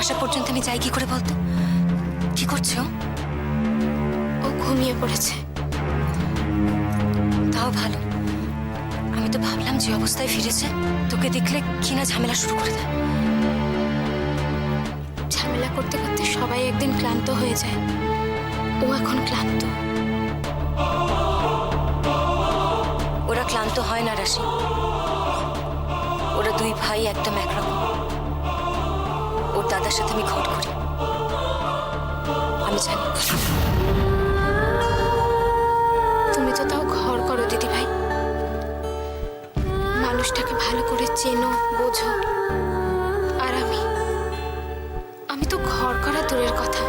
আসা পর্যন্ত আমি যাই কি করে বলতো? কি করছো? ও ঘুমিয়ে পড়েছে। তাও ভালো। আমি তো ভাবলাম যে অবস্থায় ফিরেছে তোকে দেখলে কিনা ঝামেলা শুরু করে দেয়। ঝামেলা করতে করতে সবাই একদিন ক্লান্ত হয়ে যায়। ও এখন ক্লান্ত। ওরা ক্লান্ত হয় না রাশি। ওরা দুই ভাই একদম একরকম। ওর দাদার সাথে আমি ঘট করি, আমি জানি। তুমি তো তাও ঘর করো দিদি ভাই। মানুষটাকে ভালো করে চেনো, বোঝো। আর আমি তো ঘর করা দূরের কথা,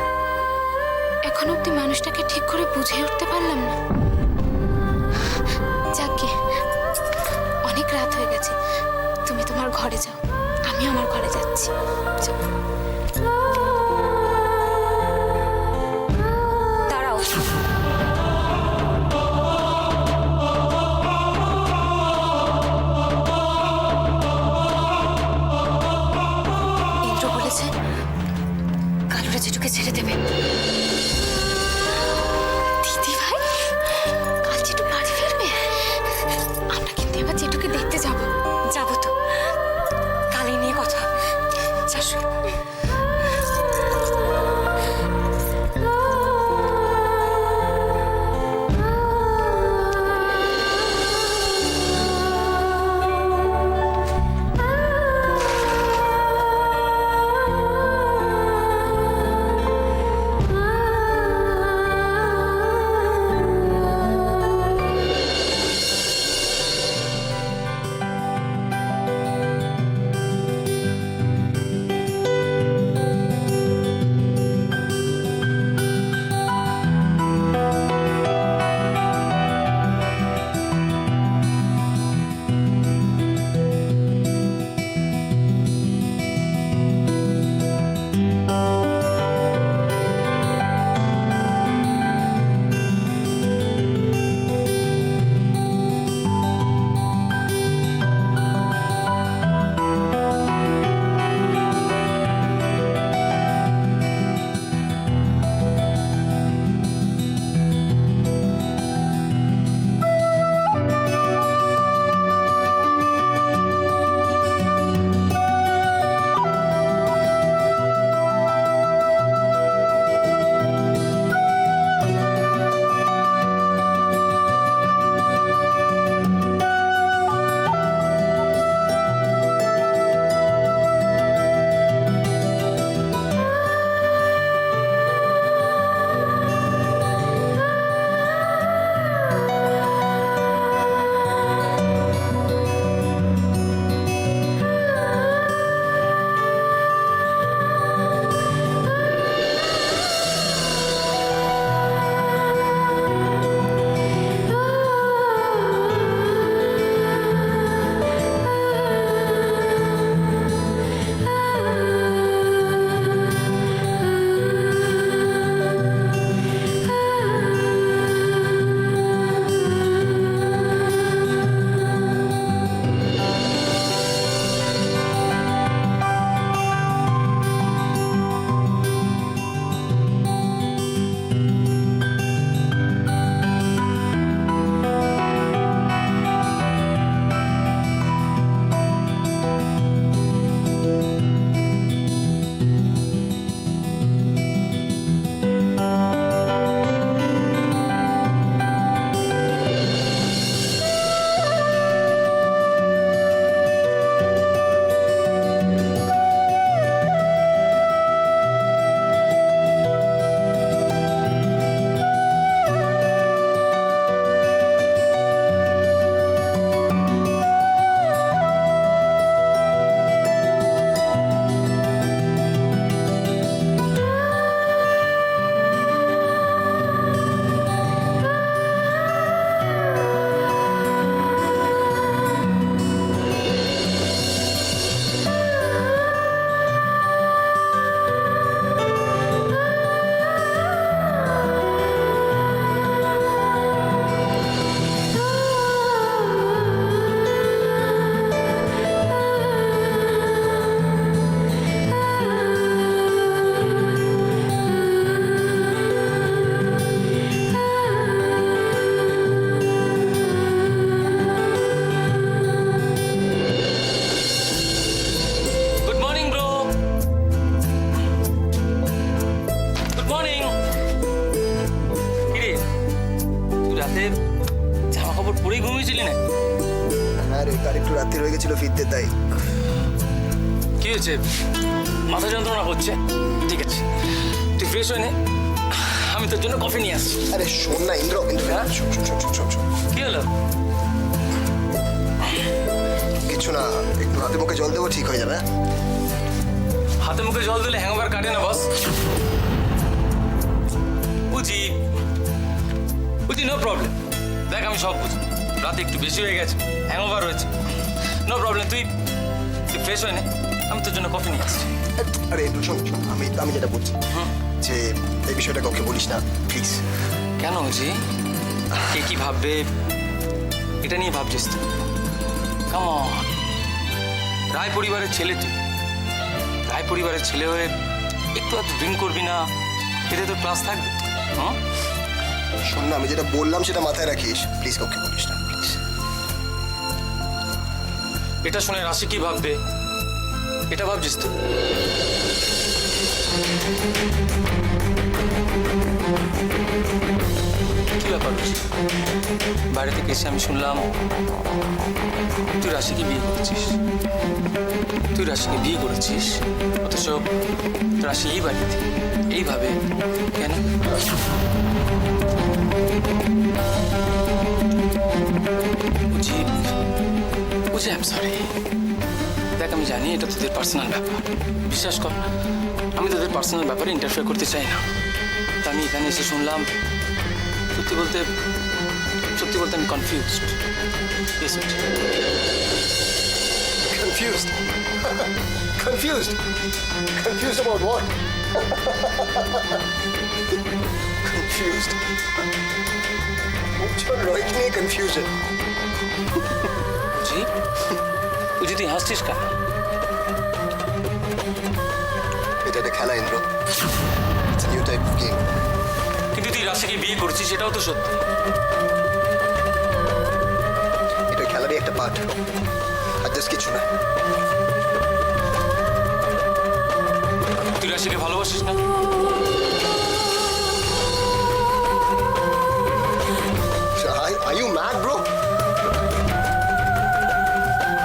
এখন অব্দি মানুষটাকে ঠিক করে বুঝে উঠতে পারলাম না। যাকে অনেক রাত হয়ে গেছে, তুমি তোমার ঘরে যাও, আমি আমার ঘরে যাচ্ছি। যাও। দাঁড়াও, ইন্দ্র বলেছে কালুরা জেঠুকে ছেড়ে দেবে। দিদি ভাই, কাল জেঠু বাড়ি ফিরবে। আমরা কিন্তু এবার জেঠুকে দেখতে যাবো। যাবো তো, কালই নিয়ে কথা হবে। যা শুয়ে পড়। না? হ্যাঁ রে, তার একটু রাত্রি হয়ে গেছিল ফিরতে, তাই। কি হয়েছে? মাথা যন্ত্রণা হচ্ছে? ঠিক আছে, তুই ফ্রেশ হয়ে নে, আমি তোর জন্য কফি নিয়ে আসছি। আরে শোন না ইন্দ্র, হ্যাঁ? শোন শোন শোন শোন শোন শোন। কি হলো? কিছু না, একটু হাতে মুখে জল দেবো, ঠিক হয়ে যাবে। হ্যাঁ? হাতে মুখে জল দিলে হ্যাংওভার কাটে না বস। বুঝি বুঝি, নো প্রবলেম। দেখ আমি সব বুঝি, রাতে একটু বেশি হয়ে গেছে, হ্যাংওভার হয়েছে, নো প্রবলেম। তুই তুই ফ্রেশ হয়ে নে, আমি তোর জন্য কফি নিয়ে আসছি। আরে ইন্দ্র শোন শোন, আমি যেটা বলছি যে এই বিষয়টা কাউকে বলিস না প্লিজ। কেন জি? কে কি ভাববে এটা নিয়ে ভাবছিস তুই? কাম অন, রায় পরিবারের ছেলে তুই, রায় পরিবারের ছেলে হয়ে একটু আর ড্রিঙ্ক করবি না, এতে তোর ক্লাস থাকবে। হ্যাঁ, শোন না, আমি যেটা বললাম সেটা মাথায় রাখিস, প্লিজ কাউকে বলিস না প্লিজ। এটা শুনে রাশি কি ভাববে এটা ভাবছিস তুই? কি ব্যাপার বুঝি? বাইরে থেকে এসে আমি শুনলাম তুই রাশিকে বিয়ে করেছিস। তুই রাশিকে বিয়ে করেছিস, অথচ রাশি এই বাড়িতে এইভাবে কেন? বুঝি বুঝি, আই এম সরি। দেখ আমি জানি এটা তোদের পার্সোনাল ব্যাপার, বিশ্বাস কর, আমি তোদের পার্সোনাল ব্যাপারে ইন্টারফেয়ার করতে চাই না। তা আমি এখানে এসে শুনলাম, সত্যি বলতে আমি confused. Confused? Confused? Confused about what? Confused? উজ্জ্বল রয়কে নিয়ে কনফিউশন। জি, তুই হাসছিস কেন? এটা একটা খেলা Indra, it's new type of game. কিন্তু তুই রাশিকে বিয়ে করেছিস, সেটাও তো সত্যি। এটা খেলারই একটা পার্ট, আর জাস্ট কিছু না। তুই রাশিকে ভালোবাসিস না? Are you mad, bro?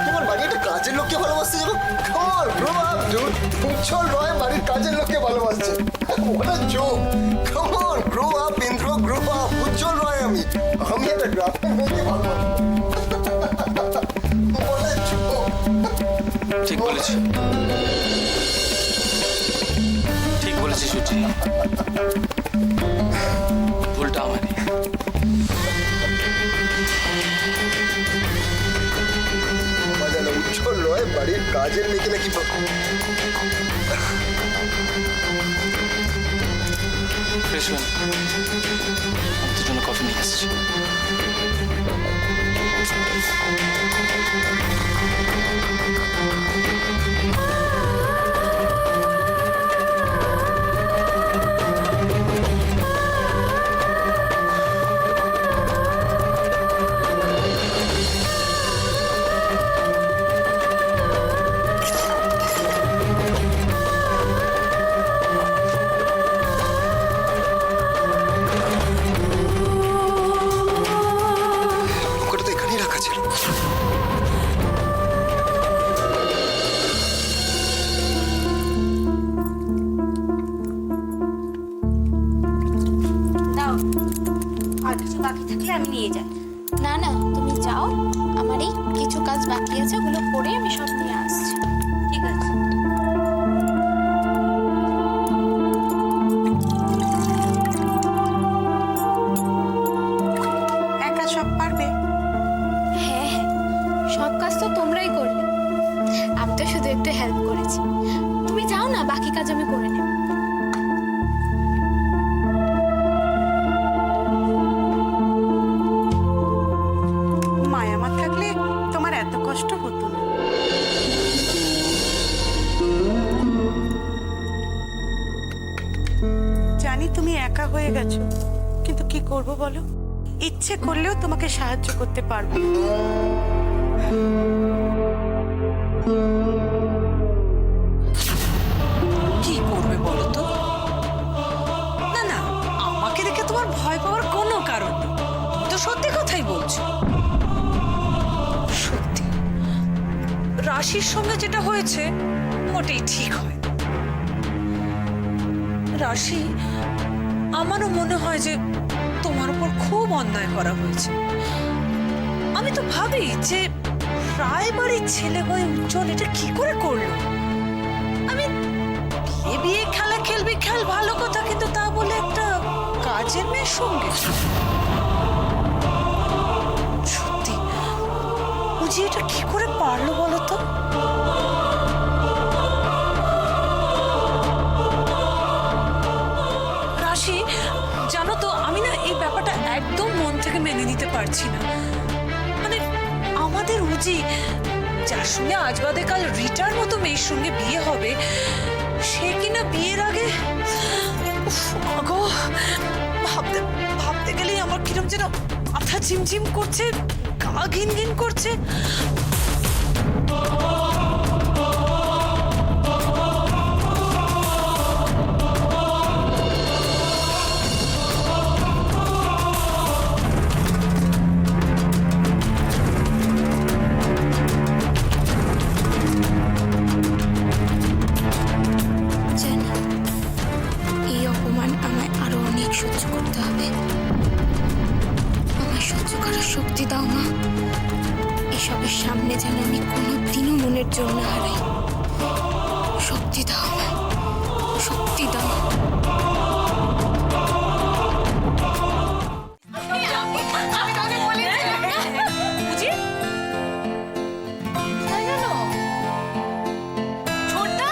তোমার বাড়ি একটা কাজের লোককে ভালোবাসতে যাবো? Come on, grow up, dude. উজ্জ্বল রয় বাড়ির কাজের লোককে ভালোবাসছে। What a joke. Come on, grow up, Indra, grow up. উজ্জ্বল রয় আমি একটা গ্রামের মেয়েকে ভালোবাসি। What a joke. ঠিক বলেছিস, ঠিক বলেছিস সুচি, ভুলটা আমারই। উজ্জ্বল রয় বাড়ির কাজের মেয়েকে নাকি ফ্রেশ হয়ে নে, আমি তোর জন্য কফি নিয়ে আসছি। ওটা তো এখানেই রাখা ছিল। দাও, আর কিছু বাকি থাকলে আমি নিয়ে যাই। না না, তুমি যাও, আমার এই কিছু কাজ বাকি আছে, ওগুলো করে আমি সব নিয়ে আসছি। ঠিক আছে। একা সব পারবে? হ্যাঁ হ্যাঁ, সব কাজ তো তোমরাই করলে, আমি তো শুধু একটু হেল্প করেছি। তুমি যাও না, বাকি কাজ আমি করে নেব। মায়ামা থাকলে তোমার এত কষ্ট হতো না। জানি তুমি একা হয়ে গেছো, কিন্তু কি করব বলো, ইচ্ছে করলেও তোমাকে সাহায্য করতে পারবো না। কি করবে বলো তো? না না, আমাকে দেখে তোমার ভয় পাওয়ার কোনো কারণ নেই, তুমি তো সত্যি কথাই বলছো। রাশির সঙ্গে যেটা হয়েছে মোটেই ঠিক হয় না। রাশি, আমারও মনে হয় যে তোমার উপর খুব অন্যায় করা হয়েছে। আমি তো ভাবি যে রায়বাড়ির ছেলে হয়ে উজ্জ্বল এটা কি করে করলো। আমি বিয়ে বিয়ে খেলা খেলবি, খেল, ভালো কথা, কিন্তু তা বলে একটা কাজের মেয়ের সঙ্গে। সত্যি বুঝি এটা কি করে পারলো বলো তো? রাশি, জানো তো আমি না এই ব্যাপারটা একদম মন থেকে মেনে নিতে পারছি না। মানে আমাদের উজি, যার সঙ্গে আজ বাদে কাল রিটার মতো মেয়ের সঙ্গে বিয়ে হবে, সে কিনা বিয়ের আগে উফ, মাগো, ভাবতে ভাবতে গেলেই আমার কিরম যেন মাথা ঝিমঝিম করছে, গা ঘিন ঘিন করছে। জানি এই অপমান আমায় আরো অনেক সহ্য করতে হবে। আমায় সহ্য করার শক্তি দাও মা। এসবের সামনে যেন আমি কোনোদিনও মনের জোর না হারাই। শক্তি দাও আমায়, শক্তি দাও। বুঝি ছোটদা,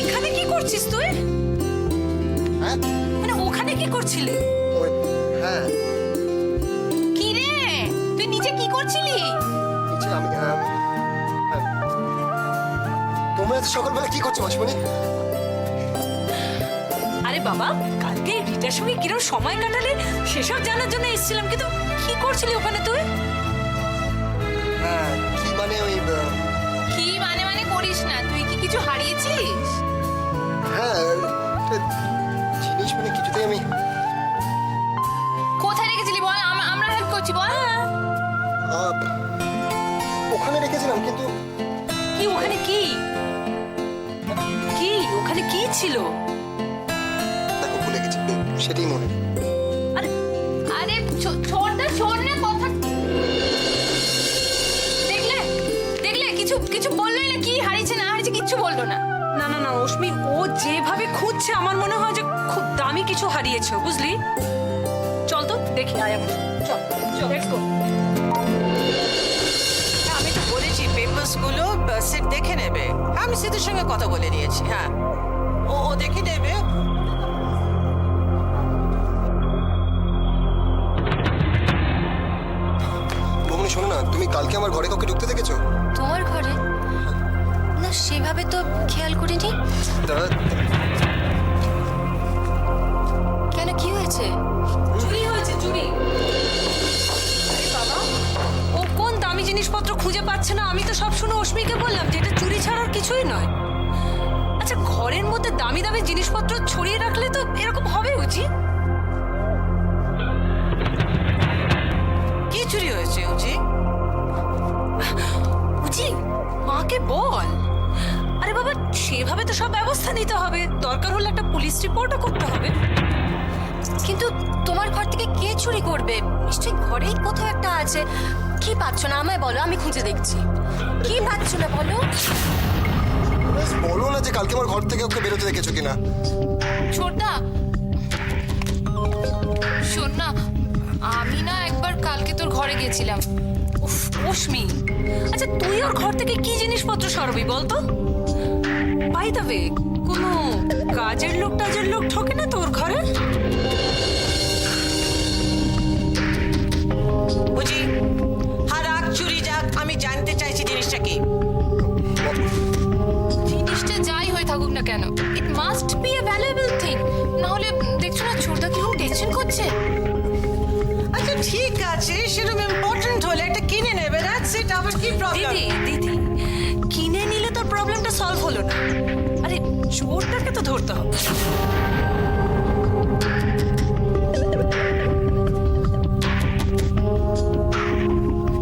এখানে কি করছিস তুই? হ্যাঁ মানে ওখানে কি করছিলি? ওই, হ্যাঁ কি রে, তুই নিচে কি করছিলি? নিচে আমি তোমরা এত সকালবেলা কি করছো মাসিমণি? আরে বাবা, কালকে রিটার সঙ্গে কিরম সময় কাটালে সেসব জানার জন্য এসেছিলাম, কিন্তু কি করছিলি ওখানে তুই? হ্যাঁ কি মানে ওই কি মানে মানে করিস না, তুই কি কিছু হারিয়েছিস? হ্যাঁ জিনিস মানে কিছুতেই আমি কোথায় রেখেছিলি বল, আমরা হেল্প করছি বল। আহ, ওখানে রেখেছিলাম কিন্তু কি ওখানে কি কি ওখানে কি ছিল? দেখো ভুলে গেছি, সেটাই মনে নেই। আরে আরে ছোটদা, শোন না কথা। দেখলে দেখলে কিছু কিছু বললোই না, কি হারিয়েছে না হারিয়েছে কিচ্ছু বললো না। না না না রশ্মি, ও যেভাবে খুঁজছে আমার মনে হয় যে খুব দামি কিছু হারিয়েছে, বুঝলি? চল তো দেখি, আয় আমার সঙ্গে। চল চল, লেটস গো। আমি তো বলেছি পেপারস গুলো সেট দেখে নেবে। আমি সিদ্ধুর সঙ্গে কথা বলে নিয়েছি। হ্যাঁ, ও ও দেখে নেবে। বৌমনি শোনো না, তুমি কালকে আমার ঘরে কাউকে ঢুকতে দেখেছো? তোমার ঘরে? না, সেভাবে তো খেয়াল করিনি। দাঁড়া, কেন, কি হয়েছে? চুরি হয়েছে, চুরি। আরে বাবা, ও কোন দামি জিনিসপত্র খুঁজে পাচ্ছে না? আমি তো সব শুনে অস্মিকে বললাম যে এটা চুরি ছাড়ার কিছুই নয়। আচ্ছা, ঘরের মধ্যে দামি দামি জিনিসপত্র ছড়িয়ে রাখলে তো এরকম হবে উচিত। কি চুরি হয়েছে উজি? উজি, মাকে বল। আরে বাবা, সেভাবে তো সব ব্যবস্থা নিতে হবে, দরকার হলে একটা পুলিশ রিপোর্টও করতে হবে। কিন্তু তোমার ঘর থেকে কে চুরি করবে? নিশ্চয়ই ঘরেই কোথাও একটা আছে। কি পাচ্ছ না আমায় বলো, আমি খুঁজে দেখছি। কি পাচ্ছ না বলো। বেশ বলো না যে কালকে আমার ঘর থেকে ওকে বেরোতে দেখেছো কিনা। ছোটদা, শোন না, আমি না একবার কালকে তোর ঘরে গেছিলাম। উফ, অস্মি, আচ্ছা তুই ওর ঘর থেকে কি জিনিসপত্র সরাবি বলতো? বাই দ্য ওয়ে, কোনো কাজের লোক টাজের লোক ঠকে না তোর ঘরে? উজি, হ্যাঁ রাখ, চুরি যাক, আমি জানতে চাইছি জিনিসটা কি। জিনিসটা যাই হয়ে থাকুক না কেন, it must B a valuable thing. না হলে দেখছো না ছোটদা কিরকম টেনশন করছে। আচ্ছা ঠিক আছে, সেরকম ইম্পর্টেন্ট হলে একটা কিনে নেবে, দ্যাটস ইট। আবার কি প্রবলেম? দিদি দিদি, কিনে নিলে তোর প্রবলেমটা সলভ হলো না। আরে চোরটাকে তো ধরতে হবে।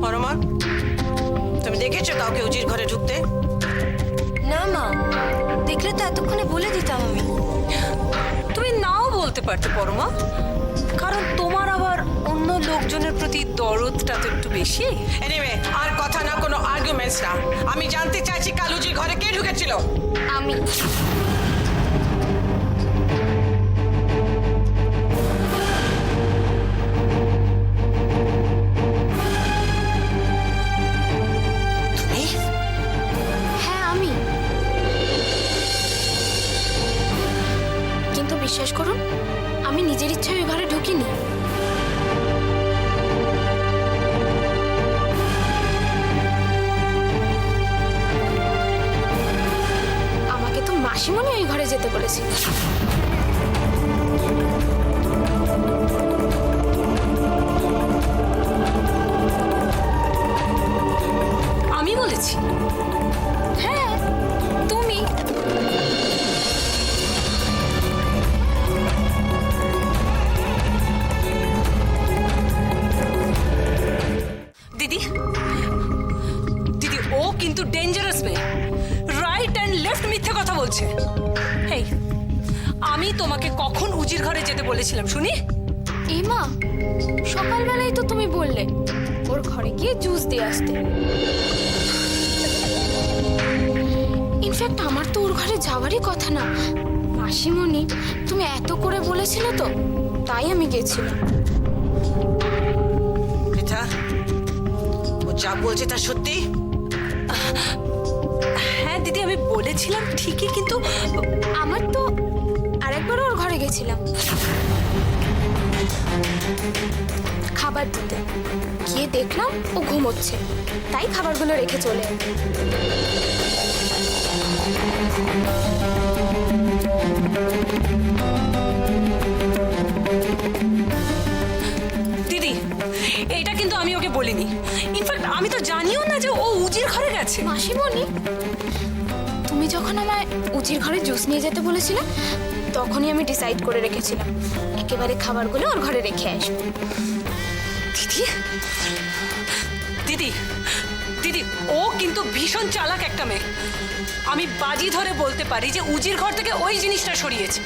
পরমা, তুমি এতক্ষণে বলে দিতাম আমি। তুমি নাও বলতে পারতে পরমা, কারণ তোমার আবার অন্য লোকজনের প্রতি দরদটা তো একটু বেশি। এনিওয়ে, আর কথা না, কোনো আর্গুমেন্টস না। আমি জানতে চাইছি কালুজির ঘরে কে ঢুকেছিল? আমি তুমি? হ্যাঁ আমি। কিন্তু বিশ্বাস করুন, আমি নিজের ইচ্ছায় ওই ঘরে ঢুকিনি। আমাকে তো মাসিমণি ওই ঘরে যেতে বলেছিল। আমি বলেছি? হ্যাঁ, তুমি। দিদি, দিদি ও কিন্তু ডেঞ্জারাস মেয়ে। রাইট অ্যান্ড লেফট মিথ্যে কথা বলছে। এই, আমি তোমাকে কখন উজির ঘরে যেতে বলেছিলাম শুনি? এমা, সকালবেলায় তো তুমি বললে ওর ঘরে গিয়ে জুস দিয়ে আসতে। ইনফ্যাক্ট আমার তো ওর ঘরে যাওয়ারই কথা না। মাসিমণি তুমি এত করে বলেছিলে তো, তাই আমি গেছিলাম। পৃথা, ও যা বলছে তা সত্যি? হ্যাঁ দিদি, আমি বলেছিলাম ঠিকই, কিন্তু আমার তো আরেকবারও ওর ঘরে গেছিলাম খাবার দিতে। গিয়ে দেখলাম ও ঘুমোচ্ছে, তাই খাবারগুলো রেখে চলে এলাম। দিদি, এটা কিন্তু আমি ওকে বলিনি। ইনফ্যাক্ট আমি তো জানিও না যে ও উজির ঘরে গেছে। মাসিমণি, তুমি যখন আমায় উজির ঘরে জুস নিয়ে যেতে বলেছিলে, তখনই আমি ডিসাইড করে রেখেছিলাম একেবারে খাবারগুলো ওর ঘরে রেখে আসবো। দিদি, দিদি, দিদি ও কিন্তু ভীষণ চালাক একটা মেয়ে। আমি বাজি ধরে বলতে পারি যে উজির ঘর থেকে ওই জিনিসটা সরিয়েছে।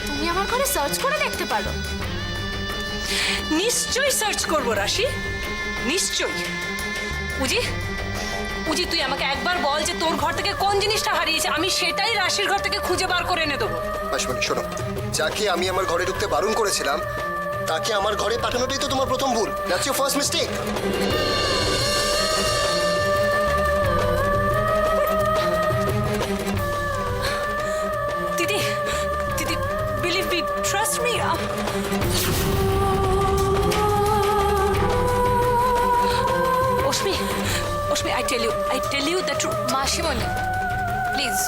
তুমি আমার ঘরে সার্চ করে দেখতে পারো। নিশ্চয়ই সার্চ করবো রাশি, নিশ্চয়ই। উজি, উজি তুই আমাকে একবার বল যে তোর ঘর থেকে কোন জিনিসটা হারিয়েছে, আমি সেটাই রাশির ঘর থেকে খুঁজে বার করে এনে দেবো। মাসিমণি শোনো, যাকে আমি আমার ঘরে ঢুকতে বারণ করেছিলাম তাকে আমার ঘরে পাঠানোটাই তো তোমার প্রথম ভুল। That's your first mistake. দিদি, দিদি, believe me, trust me. Ashmi, Ashmi, I tell you the truth. মাসিমণি প্লিজ।